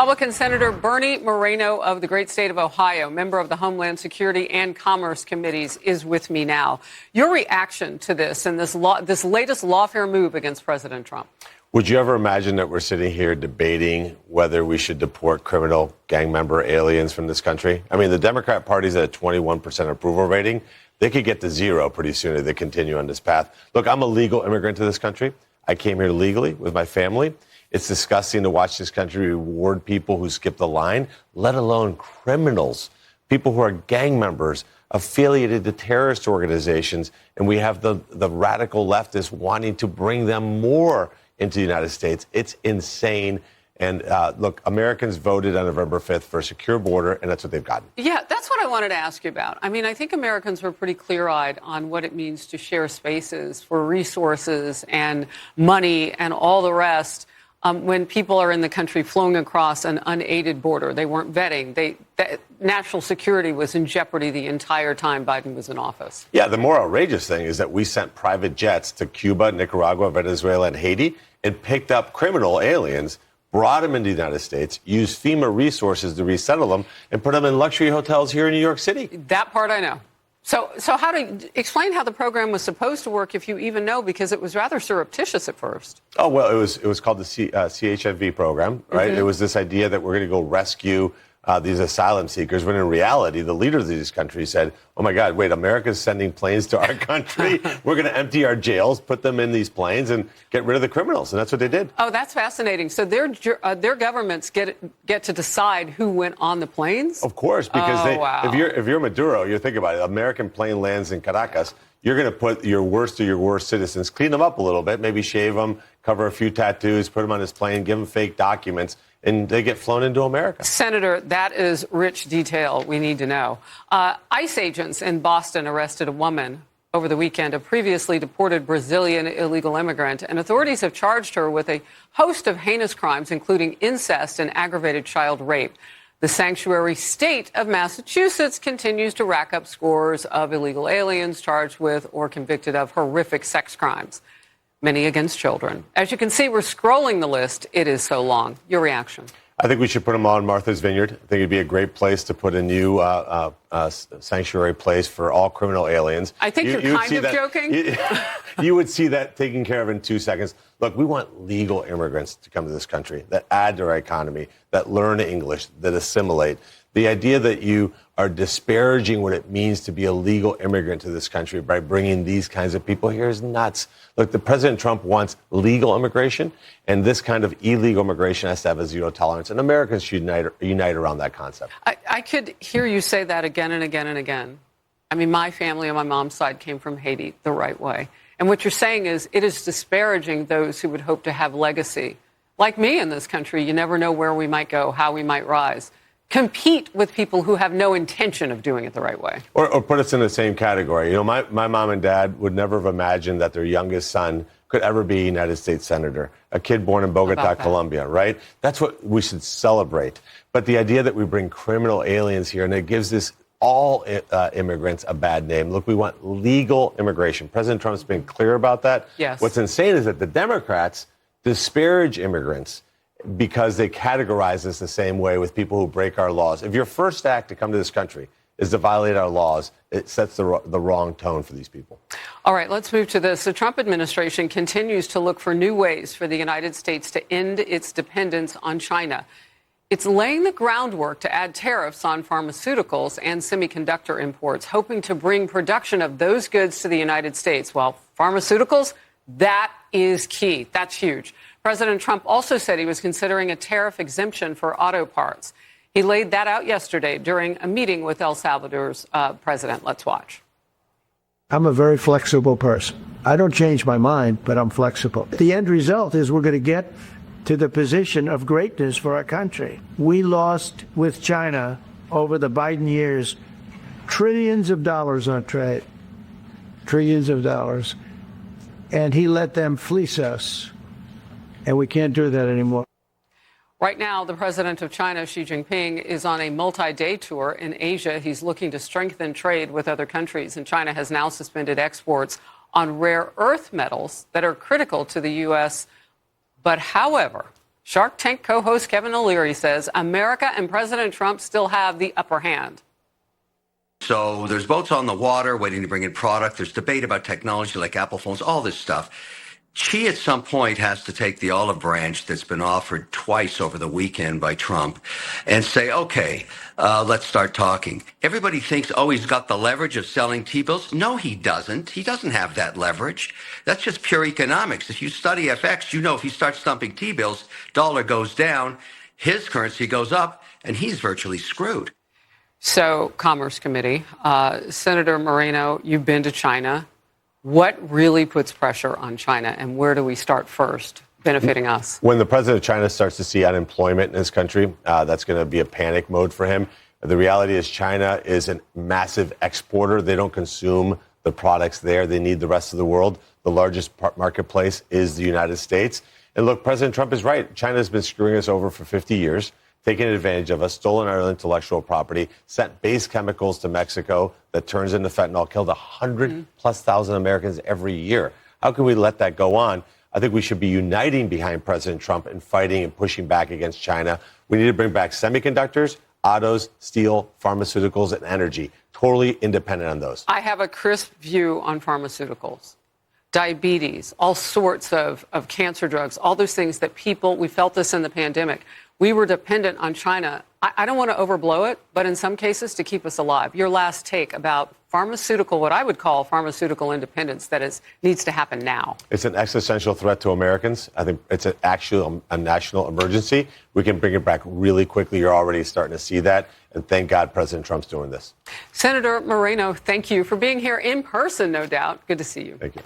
Republican Senator Bernie Moreno of the great state of Ohio, member of the Homeland Security and Commerce Committees, is with me now. Your reaction to this and this latest lawfare move against President Trump? Would you ever imagine that we're sitting here debating whether we should deport criminal gang member aliens from this country? I mean, the Democrat Party's at a 21% approval rating. They could get to zero pretty soon if they continue on this path. Look, I'm a legal immigrant to this country. I came here legally with my family. It's disgusting to watch this country reward people who skip the line, let alone criminals, people who are gang members, affiliated to terrorist organizations. And we have the radical leftists wanting to bring them more into the United States. It's insane. And look, Americans voted on November 5th for a secure border, and that's what they've gotten. Yeah, that's what I wanted to ask you about. I mean, I think Americans were pretty clear-eyed on what it means to share spaces for resources and money and all the rest. When people are in the country flowing across an unaided border, they weren't vetting. National security was in jeopardy the entire time Biden was in office. Yeah, the more outrageous thing is that we sent private jets to Cuba, Nicaragua, Venezuela, and Haiti and picked up criminal aliens, brought them into the United States, used FEMA resources to resettle them, and put them in luxury hotels here in New York City. That part I know. So how to explain how the program was supposed to work, if you even know, because it was rather surreptitious at first. Oh, well, it was called the CHFV program, right? Mm-hmm. It was this idea that we're going to go rescue these asylum seekers, when in reality, the leaders of these countries said, oh, my God, wait, America's sending planes to our country. We're going to empty our jails, put them in these planes, and get rid of the criminals. And that's what they did. Oh, that's fascinating. So their governments get to decide who went on the planes? Of course, because if you're Maduro, you think about it, American plane lands in Caracas, you're going to put your worst of your worst citizens, clean them up a little bit, maybe shave them, cover a few tattoos, put them on this plane, give them fake documents, and they get flown into America. Senator, that is rich detail we need to know. ICE agents in Boston arrested a woman over the weekend, a previously deported Brazilian illegal immigrant, and authorities have charged her with a host of heinous crimes, including incest and aggravated child rape. The sanctuary state of Massachusetts continues to rack up scores of illegal aliens charged with or convicted of horrific sex crimes, many against children. As you can see, we're scrolling the list. It is so long. Your reaction? I think we should put them all in Martha's Vineyard. I think it'd be a great place to put a new sanctuary place for all criminal aliens. I think you're kind of joking. You would see that taken care of in 2 seconds. Look, we want legal immigrants to come to this country that add to our economy, that learn English, that assimilate. The idea that you are disparaging what it means to be a legal immigrant to this country by bringing these kinds of people here is nuts. Look, the President Trump wants legal immigration, and this kind of illegal immigration has to have a zero tolerance. And Americans should unite around that concept. I could hear you say that again and again and again. I mean, my family on my mom's side came from Haiti the right way. And what you're saying is it is disparaging those who would hope to have legacy. Like me in this country, you never know where we might go, how we might rise. Compete with people who have no intention of doing it the right way. Or put us in the same category. You know, my mom and dad would never have imagined that their youngest son could ever be a United States senator, a kid born in Bogota, Colombia, right? That's what we should celebrate. But the idea that we bring criminal aliens here and it gives this all immigrants a bad name. Look, we want legal immigration. President Trump's been clear about that. Yes. What's insane is that the Democrats disparage immigrants because they categorize us the same way with people who break our laws. If your first act to come to this country is to violate our laws, it sets the wrong tone for these people. All right, let's move to this. The Trump administration continues to look for new ways for the United States to end its dependence on China. It's laying the groundwork to add tariffs on pharmaceuticals and semiconductor imports, hoping to bring production of those goods to the United States. Well, pharmaceuticals, that is key. That's huge. President Trump also said he was considering a tariff exemption for auto parts. He laid that out yesterday during a meeting with El Salvador's president. Let's watch. I'm a very flexible person. I don't change my mind, but I'm flexible. The end result is we're going to get to the position of greatness for our country. We lost with China over the Biden years trillions of dollars on trade, trillions of dollars, and he let them fleece us. And we can't do that anymore. Right now, the president of China, Xi Jinping, is on a multi-day tour in Asia. He's looking to strengthen trade with other countries, and China has now suspended exports on rare earth metals that are critical to the U.S. But however, Shark Tank co-host Kevin O'Leary says America and President Trump still have the upper hand. So there's boats on the water waiting to bring in product. There's debate about technology like Apple phones, all this stuff. She at some point has to take the olive branch that's been offered twice over the weekend by Trump and say, okay, let's start talking. Everybody thinks, oh, he's got the leverage of selling T-bills. No, he doesn't. He doesn't have that leverage. That's just pure economics. If you study FX, you know if he starts stumping T-bills, dollar goes down, his currency goes up, and he's virtually screwed. So, Commerce Committee, Senator Moreno, you've been to China. What really puts pressure on China, and where do we start first, benefiting us? When the president of China starts to see unemployment in his country, that's going to be a panic mode for him. The reality is China is a massive exporter. They don't consume the products there. They need the rest of the world. The largest marketplace is the United States. And look, President Trump is right. China has been screwing us over for 50 years. Taken advantage of us, stolen our intellectual property, sent base chemicals to Mexico that turns into fentanyl, killed 100,000+ Americans every year. How can we let that go on? I think we should be uniting behind President Trump and fighting and pushing back against China. We need to bring back semiconductors, autos, steel, pharmaceuticals, and energy. Totally independent on those. I have a crisp view on pharmaceuticals. Diabetes, all sorts of cancer drugs, all those things that we felt this in the pandemic. We were dependent on China. I don't want to overblow it, but in some cases to keep us alive. Your last take about what I would call pharmaceutical independence that needs to happen now. It's an existential threat to Americans. I think it's a national emergency. We can bring it back really quickly. You're already starting to see that. And thank God President Trump's doing this. Senator Moreno, thank you for being here in person, no doubt. Good to see you. Thank you.